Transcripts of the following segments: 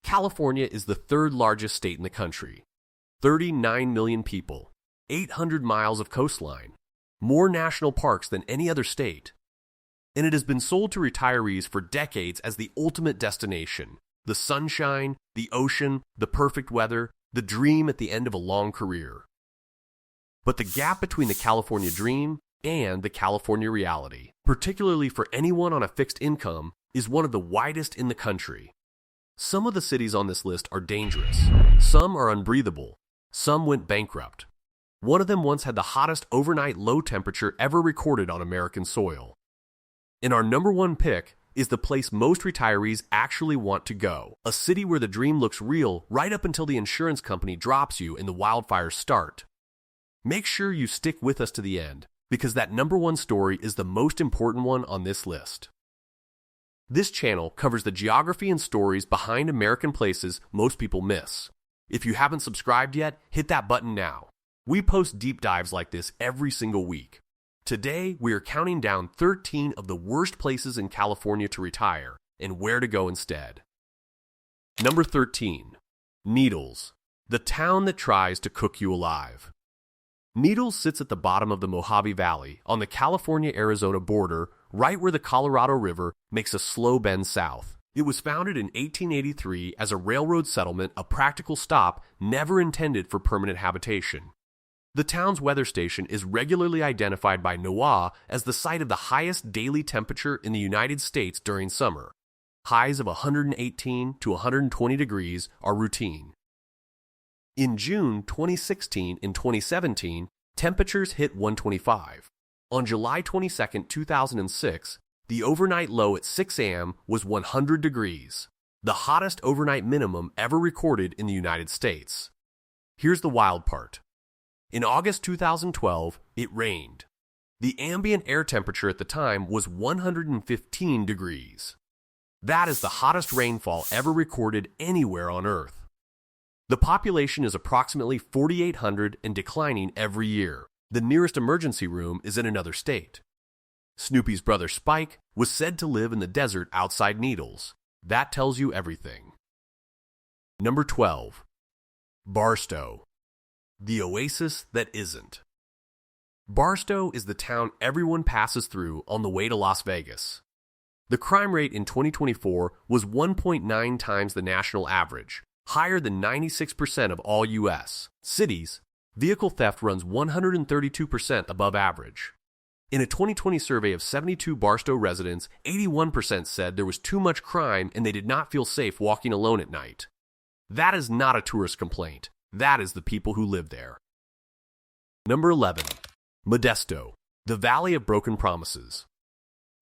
California is the third largest state in the country. 39 million people, 800 miles of coastline, more national parks than any other state. And it has been sold to retirees for decades as the ultimate destination. The sunshine, the ocean, the perfect weather, the dream at the end of a long career. But the gap between the California dream and the California reality, particularly for anyone on a fixed income, is one of the widest in the country. Some of the cities on this list are dangerous. Some are unbreathable. Some went bankrupt. One of them once had the hottest overnight low temperature ever recorded on American soil. And our number one pick is the place most retirees actually want to go, a city where the dream looks real right up until the insurance company drops you and the wildfires start. Make sure you stick with us to the end, because that number one story is the most important one on this list. This channel covers the geography and stories behind American places most people miss. If you haven't subscribed yet, hit that button now. We post deep dives like this every single week. Today, we are counting down 13 of the worst places in California to retire and where to go instead. Number 13. Needles, the town that tries to cook you alive. Needles sits at the bottom of the Mojave Valley on the California-Arizona border, right where the Colorado River makes a slow bend south. It was founded in 1883 as a railroad settlement, a practical stop never intended for permanent habitation. The town's weather station is regularly identified by NOAA as the site of the highest daily temperature in the United States during summer. Highs of 118 to 120 degrees are routine. In June 2016 and 2017, temperatures hit 125. On July 22, 2006, the overnight low at 6 a.m. was 100 degrees, the hottest overnight minimum ever recorded in the United States. Here's the wild part. In August 2012, it rained. The ambient air temperature at the time was 115 degrees. That is the hottest rainfall ever recorded anywhere on Earth. The population is approximately 4,800 and declining every year. The nearest emergency room is in another state. Snoopy's brother Spike was said to live in the desert outside Needles. That tells you everything. Number 12. Barstow, the oasis that isn't. Barstow is the town everyone passes through on the way to Las Vegas. The crime rate in 2024 was 1.9 times the national average, higher than 96% of all U.S. cities. Vehicle theft runs 132% above average. In a 2020 survey of 72 Barstow residents, 81% said there was too much crime and they did not feel safe walking alone at night. That is not a tourist complaint. That is the people who live there. Number 11. Modesto, the Valley of Broken Promises.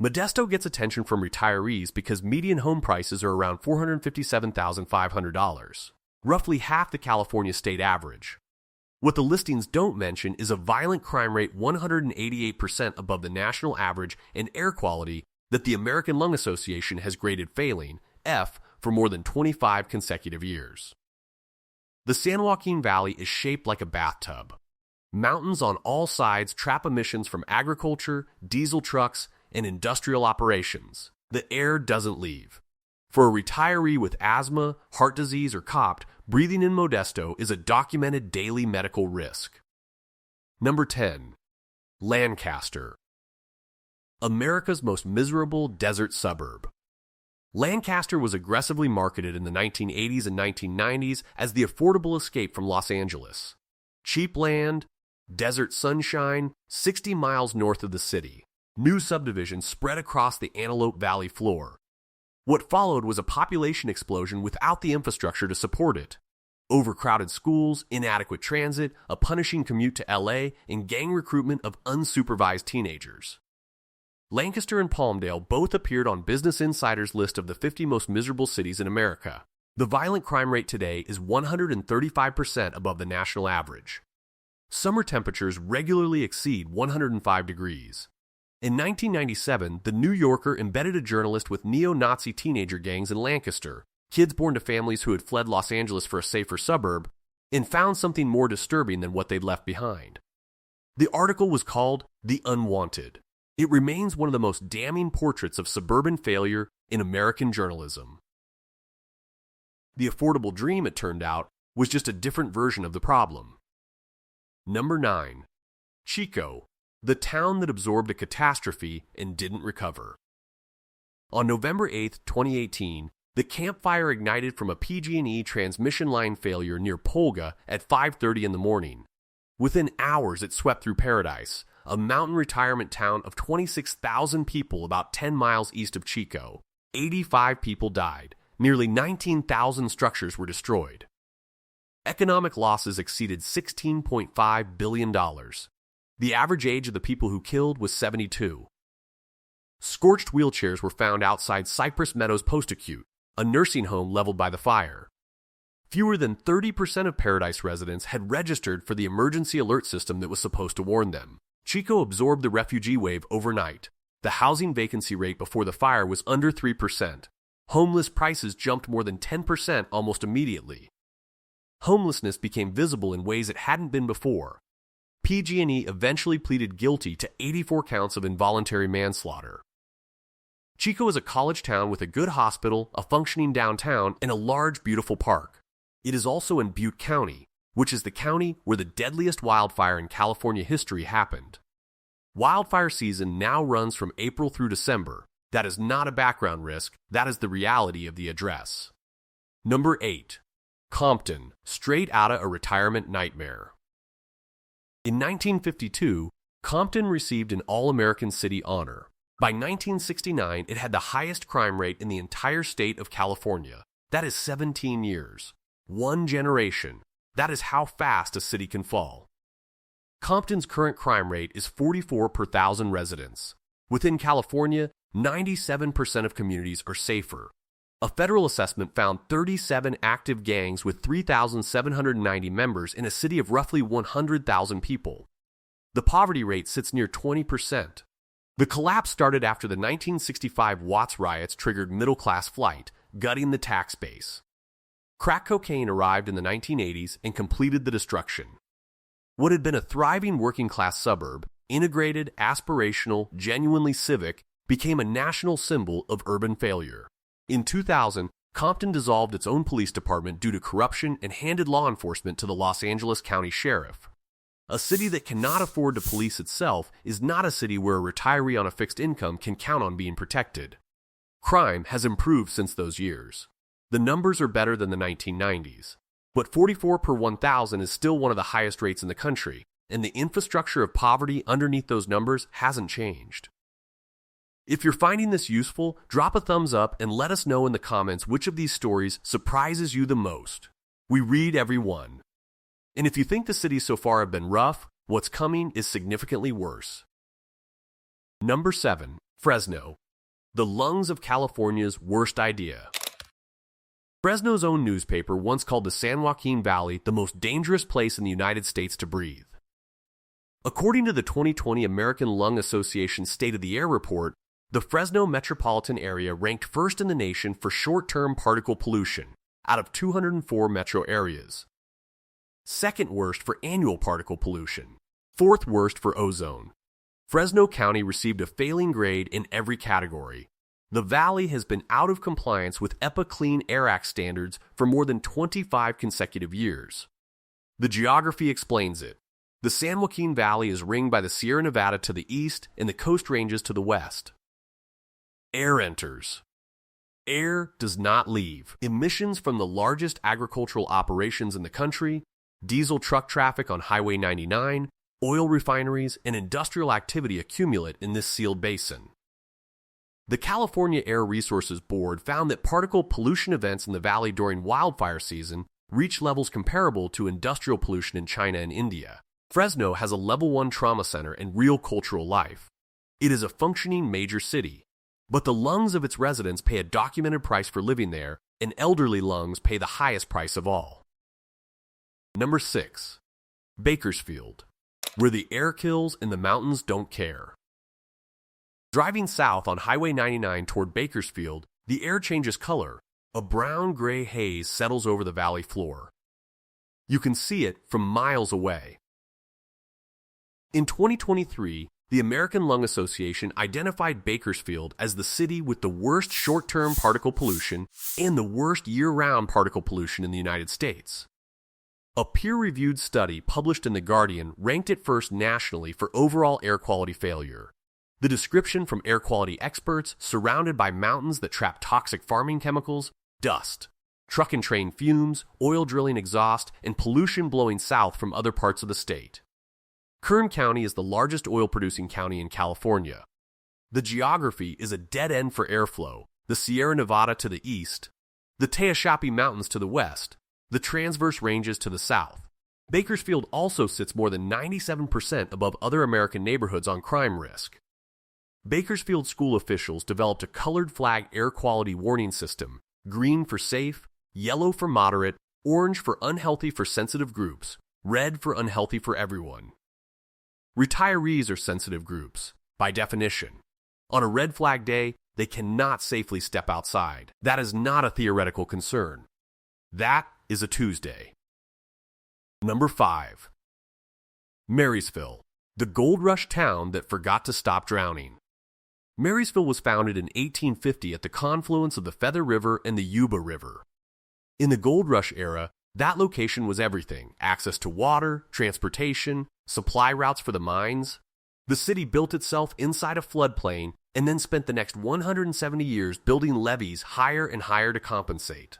Modesto gets attention from retirees because median home prices are around $457,500, roughly half the California state average. What the listings don't mention is a violent crime rate 188% above the national average and air quality that the American Lung Association has graded failing, F, for more than 25 consecutive years. The San Joaquin Valley is shaped like a bathtub. Mountains on all sides trap emissions from agriculture, diesel trucks, and industrial operations. The air doesn't leave. For a retiree with asthma, heart disease, or COPD, breathing in Modesto is a documented daily medical risk. Number 10. Lancaster, America's most miserable desert suburb. Lancaster was aggressively marketed in the 1980s and 1990s as the affordable escape from Los Angeles. Cheap land, desert sunshine, 60 miles north of the city. New subdivisions spread across the Antelope Valley floor. What followed was a population explosion without the infrastructure to support it. Overcrowded schools, inadequate transit, a punishing commute to LA, and gang recruitment of unsupervised teenagers. Lancaster and Palmdale both appeared on Business Insider's list of the 50 most miserable cities in America. The violent crime rate today is 135% above the national average. Summer temperatures regularly exceed 105 degrees. In 1997, The New Yorker embedded a journalist with neo-Nazi teenager gangs in Lancaster, kids born to families who had fled Los Angeles for a safer suburb, and found something more disturbing than what they'd left behind. The article was called The Unwanted. It remains one of the most damning portraits of suburban failure in American journalism. The affordable dream, it turned out, was just a different version of the problem. Number 9. Chico, the town that absorbed a catastrophe and didn't recover. On November 8, 2018, the campfire ignited from a PG&E transmission line failure near Polga at 5:30 in the morning. Within hours, it swept through Paradise, a mountain retirement town of 26,000 people about 10 miles east of Chico. 85 people died. Nearly 19,000 structures were destroyed. Economic losses exceeded $16.5 billion. The average age of the people who killed was 72. Scorched wheelchairs were found outside Cypress Meadows Post-Acute, a nursing home leveled by the fire. Fewer than 30% of Paradise residents had registered for the emergency alert system that was supposed to warn them. Chico absorbed the refugee wave overnight. The housing vacancy rate before the fire was under 3%. Homeless prices jumped more than 10% almost immediately. Homelessness became visible in ways it hadn't been before. PG&E eventually pleaded guilty to 84 counts of involuntary manslaughter. Chico is a college town with a good hospital, a functioning downtown, and a large, beautiful park. It is also in Butte County, which is the county where the deadliest wildfire in California history happened. Wildfire season now runs from April through December. That is not a background risk, that is the reality of the address. Number 8. Compton, straight outta a retirement nightmare. In 1952, Compton received an All-American City honor. By 1969, it had the highest crime rate in the entire state of California. That is 17 years. One generation. That is how fast a city can fall. Compton's current crime rate is 44 per 1,000 residents. Within California, 97% of communities are safer. A federal assessment found 37 active gangs with 3,790 members in a city of roughly 100,000 people. The poverty rate sits near 20%. The collapse started after the 1965 Watts riots triggered middle-class flight, gutting the tax base. Crack cocaine arrived in the 1980s and completed the destruction. What had been a thriving working-class suburb, integrated, aspirational, genuinely civic, became a national symbol of urban failure. In 2000, Compton dissolved its own police department due to corruption and handed law enforcement to the Los Angeles County Sheriff. A city that cannot afford to police itself is not a city where a retiree on a fixed income can count on being protected. Crime has improved since those years. The numbers are better than the 1990s, but 44 per 1,000 is still one of the highest rates in the country, and the infrastructure of poverty underneath those numbers hasn't changed. If you're finding this useful, drop a thumbs up and let us know in the comments which of these stories surprises you the most. We read every one. And if you think the cities so far have been rough, what's coming is significantly worse. Number 7. Fresno, the lungs of California's worst idea. Fresno's own newspaper once called the San Joaquin Valley the most dangerous place in the United States to breathe. According to the 2020 American Lung Association State of the Air report, the Fresno metropolitan area ranked first in the nation for short-term particle pollution, out of 204 metro areas. Second worst for annual particle pollution. Fourth worst for ozone. Fresno County received a failing grade in every category. The valley has been out of compliance with EPA Clean Air Act standards for more than 25 consecutive years. The geography explains it. The San Joaquin Valley is ringed by the Sierra Nevada to the east and the Coast Ranges to the west. Air enters. Air does not leave. Emissions from the largest agricultural operations in the country, diesel truck traffic on Highway 99, oil refineries, and industrial activity accumulate in this sealed basin. The California Air Resources Board found that particle pollution events in the valley during wildfire season reach levels comparable to industrial pollution in China and India. Fresno has a Level 1 trauma center and real cultural life. It is a functioning major city, but the lungs of its residents pay a documented price for living there, and elderly lungs pay the highest price of all. Number 6. Bakersfield, where the air kills and the mountains don't care. Driving south on Highway 99 toward Bakersfield, the air changes color. A brown-gray haze settles over the valley floor. You can see it from miles away. In 2023, the American Lung Association identified Bakersfield as the city with the worst short-term particle pollution and the worst year-round particle pollution in the United States. A peer-reviewed study published in The Guardian ranked it first nationally for overall air quality failure. The description from air quality experts, surrounded by mountains that trap toxic farming chemicals, dust, truck and train fumes, oil drilling exhaust, and pollution blowing south from other parts of the state. Kern County is the largest oil-producing county in California. The geography is a dead end for airflow, the Sierra Nevada to the east, the Tehachapi Mountains to the west, the transverse ranges to the south. Bakersfield also sits more than 97% above other American neighborhoods on crime risk. Bakersfield school officials developed a colored flag air quality warning system, green for safe, yellow for moderate, orange for unhealthy for sensitive groups, red for unhealthy for everyone. Retirees are sensitive groups, by definition. On a red flag day, they cannot safely step outside. That is not a theoretical concern. That is a Tuesday. Number 5. Marysville, the gold rush town that forgot to stop drowning. Marysville was founded in 1850 at the confluence of the Feather River and the Yuba River. In the gold rush era, that location was everything: access to water, transportation, supply routes for the mines. The city built itself inside a floodplain and then spent the next 170 years building levees higher and higher to compensate.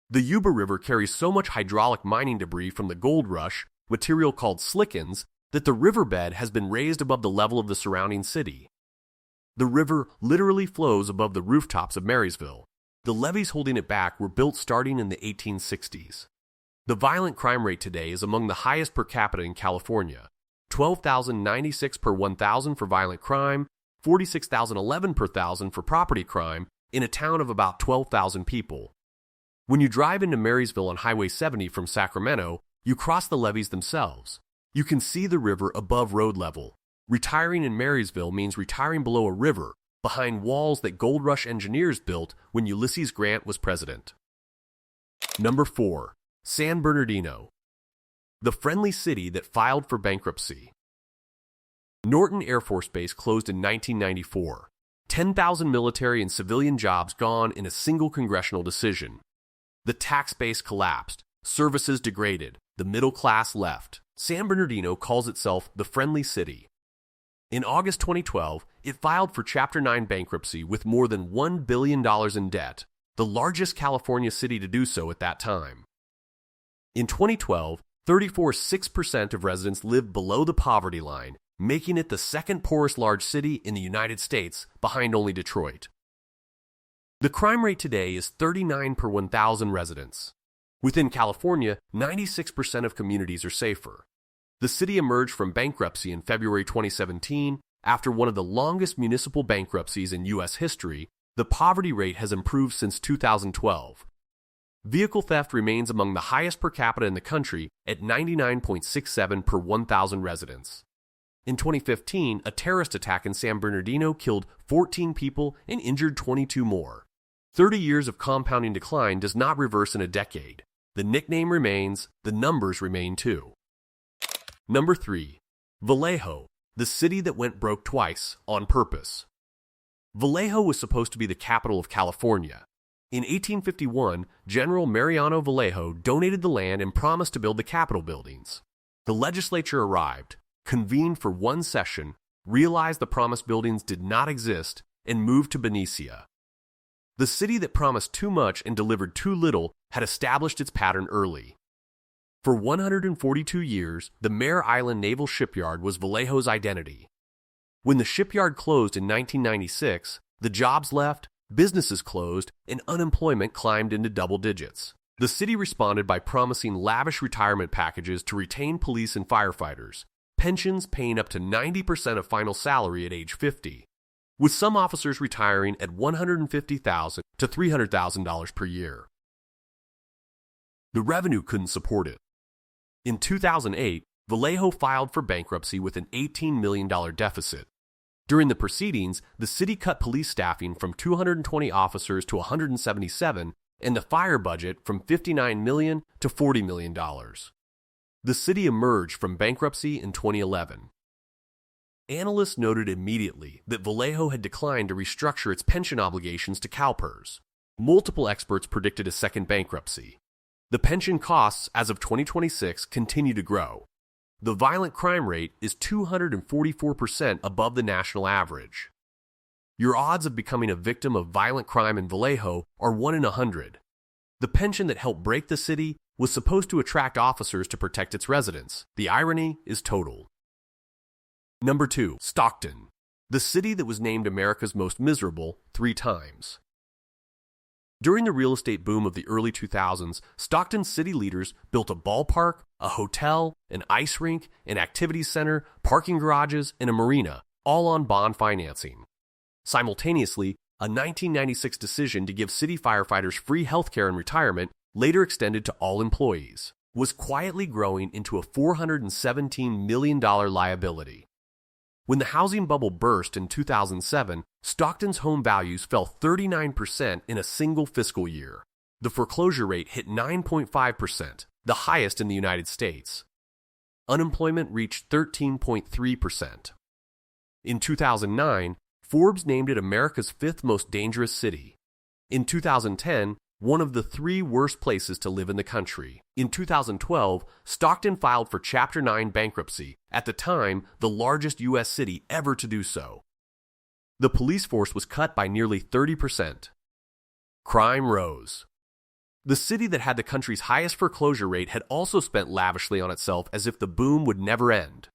The Yuba River carries so much hydraulic mining debris from the gold rush, material called slickens, that the riverbed has been raised above the level of the surrounding city. The river literally flows above the rooftops of Marysville. The levees holding it back were built starting in the 1860s. The violent crime rate today is among the highest per capita in California: 12,096 per 1,000 for violent crime, 46,011 per 1,000 for property crime, in a town of about 12,000 people. When you drive into Marysville on Highway 70 from Sacramento, you cross the levees themselves. You can see the river above road level. Retiring in Marysville means retiring below a river, behind walls that Gold Rush engineers built when Ulysses Grant was president. Number 4. San Bernardino, the friendly city that filed for bankruptcy. Norton Air Force Base closed in 1994. 10,000 military and civilian jobs gone in a single congressional decision. The tax base collapsed, services degraded, the middle class left. San Bernardino calls itself the friendly city. In August 2012, it filed for Chapter 9 bankruptcy with more than $1 billion in debt, the largest California city to do so at that time. In 2012, 34.6% of residents lived below the poverty line, making it the second poorest large city in the United States, behind only Detroit. The crime rate today is 39 per 1,000 residents. Within California, 96% of communities are safer. The city emerged from bankruptcy in February 2017. After one of the longest municipal bankruptcies in U.S. history, the poverty rate has improved since 2012. Vehicle theft remains among the highest per capita in the country at 99.67 per 1,000 residents. In 2015, a terrorist attack in San Bernardino killed 14 people and injured 22 more. 30 years of compounding decline does not reverse in a decade. The nickname remains, the numbers remain too. Number 3. Vallejo, the city that went broke twice, on purpose. Vallejo was supposed to be the capital of California. In 1851, General Mariano Vallejo donated the land and promised to build the Capitol buildings. The legislature arrived, convened for one session, realized the promised buildings did not exist, and moved to Benicia. The city that promised too much and delivered too little had established its pattern early. For 142 years, the Mare Island Naval Shipyard was Vallejo's identity. When the shipyard closed in 1996, the jobs left, businesses closed, and unemployment climbed into double digits. The city responded by promising lavish retirement packages to retain police and firefighters, pensions paying up to 90% of final salary at age 50, with some officers retiring at $150,000 to $300,000 per year. The revenue couldn't support it. In 2008, Vallejo filed for bankruptcy with an $18 million deficit. During the proceedings, the city cut police staffing from 220 officers to 177 and the fire budget from $59 million to $40 million. The city emerged from bankruptcy in 2011. Analysts noted immediately that Vallejo had declined to restructure its pension obligations to CalPERS. Multiple experts predicted a second bankruptcy. The pension costs as of 2026 continue to grow. The violent crime rate is 244% above the national average. Your odds of becoming a victim of violent crime in Vallejo are 1 in 100. The pension that helped break the city was supposed to attract officers to protect its residents. The irony is total. Number 2. Stockton, the city that was named America's most miserable 3 times. During the real estate boom of the early 2000s, Stockton city leaders built a ballpark, a hotel, an ice rink, an activities center, parking garages, and a marina, all on bond financing. Simultaneously, a 1996 decision to give city firefighters free health care in retirement, later extended to all employees, was quietly growing into a $417 million liability. When the housing bubble burst in 2007, Stockton's home values fell 39% in a single fiscal year. The foreclosure rate hit 9.5%, the highest in the United States. Unemployment reached 13.3%. In 2009, Forbes named it America's 5th most dangerous city. In 2010, one of the 3 worst places to live in the country. In 2012, Stockton filed for Chapter 9 bankruptcy, at the time the largest U.S. city ever to do so. The police force was cut by nearly 30%. Crime rose. The city that had the country's highest foreclosure rate had also spent lavishly on itself as if the boom would never end.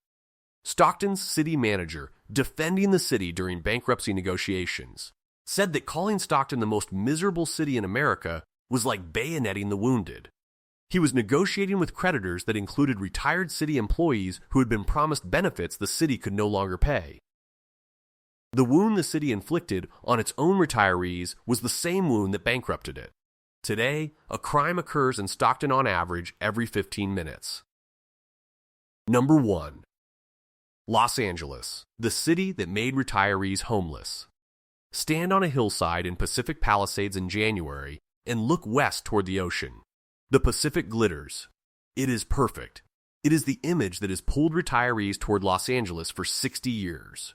Stockton's city manager, defending the city during bankruptcy negotiations, said that calling Stockton the most miserable city in America was like bayoneting the wounded. He was negotiating with creditors that included retired city employees who had been promised benefits the city could no longer pay. The wound the city inflicted on its own retirees was the same wound that bankrupted it. Today, a crime occurs in Stockton on average every 15 minutes. Number 1. Los Angeles, the city that made retirees homeless. Stand on a hillside in Pacific Palisades in January and look west toward the ocean. The Pacific glitters. It is perfect. It is the image that has pulled retirees toward Los Angeles for 60 years.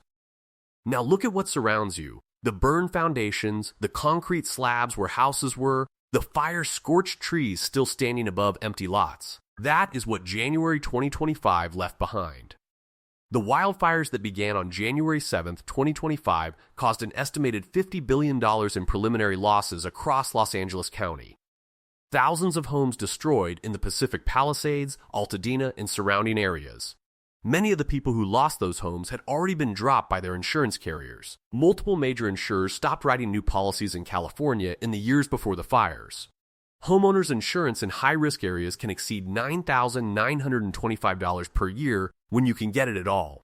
Now look at what surrounds you. The burned foundations, the concrete slabs where houses were, the fire-scorched trees still standing above empty lots. That is what January 2025 left behind. The wildfires that began on January 7, 2025, caused an estimated $50 billion in preliminary losses across Los Angeles County. Thousands of homes destroyed in the Pacific Palisades, Altadena, and surrounding areas. Many of the people who lost those homes had already been dropped by their insurance carriers. Multiple major insurers stopped writing new policies in California in the years before the fires. Homeowners insurance in high-risk areas can exceed $9,925 per year when you can get it at all.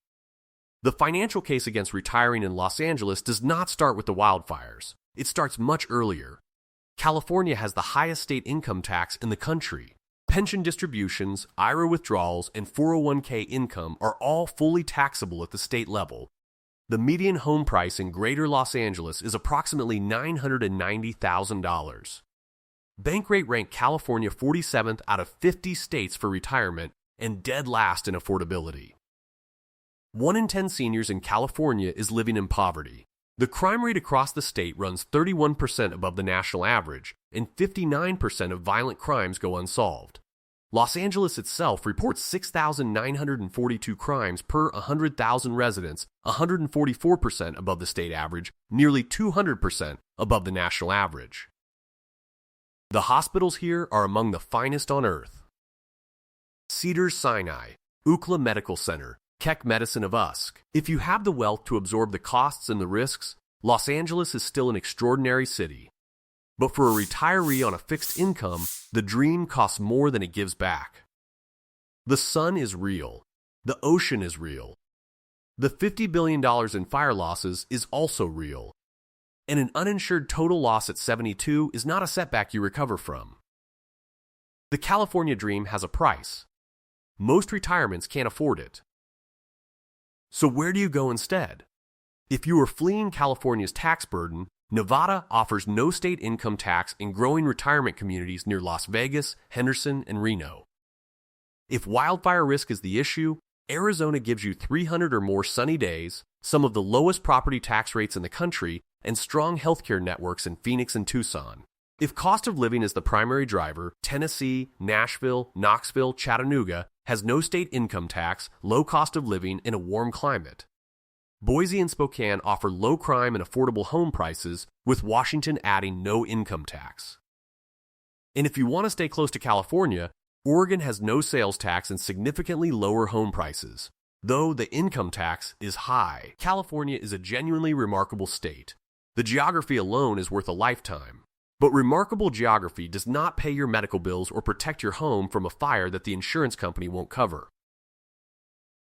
The financial case against retiring in Los Angeles does not start with the wildfires. It starts much earlier. California has the highest state income tax in the country. Pension distributions, IRA withdrawals, and 401k income are all fully taxable at the state level. The median home price in Greater Los Angeles is approximately $990,000. Bankrate ranked California 47th out of 50 states for retirement and dead last in affordability. 1 in 10 seniors in California is living in poverty. The crime rate across the state runs 31% above the national average, and 59% of violent crimes go unsolved. Los Angeles itself reports 6,942 crimes per 100,000 residents, 144% above the state average, nearly 200% above the national average. The hospitals here are among the finest on earth. Cedars-Sinai, UCLA Medical Center, Keck Medicine of Usk. If you have the wealth to absorb the costs and the risks, Los Angeles is still an extraordinary city. But for a retiree on a fixed income, the dream costs more than it gives back. The sun is real. The ocean is real. The $50 billion in fire losses is also real. And an uninsured total loss at 72 is not a setback you recover from. The California dream has a price. Most retirements can't afford it. So where do you go instead? If you are fleeing California's tax burden, Nevada offers no state income tax in growing retirement communities near Las Vegas, Henderson, and Reno. If wildfire risk is the issue, Arizona gives you 300 or more sunny days, some of the lowest property tax rates in the country, and strong healthcare networks in Phoenix and Tucson. If cost of living is the primary driver, Tennessee, Nashville, Knoxville, Chattanooga has no state income tax, low cost of living, and a warm climate. Boise and Spokane offer low crime and affordable home prices, with Washington adding no income tax. And if you want to stay close to California, Oregon has no sales tax and significantly lower home prices, though the income tax is high. California is a genuinely remarkable state. The geography alone is worth a lifetime. But remarkable geography does not pay your medical bills or protect your home from a fire that the insurance company won't cover.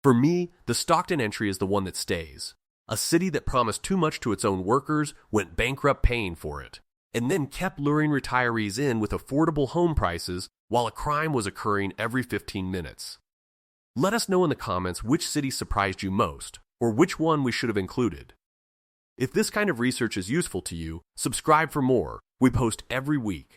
For me, the Stockton entry is the one that stays. A city that promised too much to its own workers, went bankrupt paying for it, and then kept luring retirees in with affordable home prices while a crime was occurring every 15 minutes. Let us know in the comments which city surprised you most, or which one we should have included. If this kind of research is useful to you, subscribe for more. We post every week.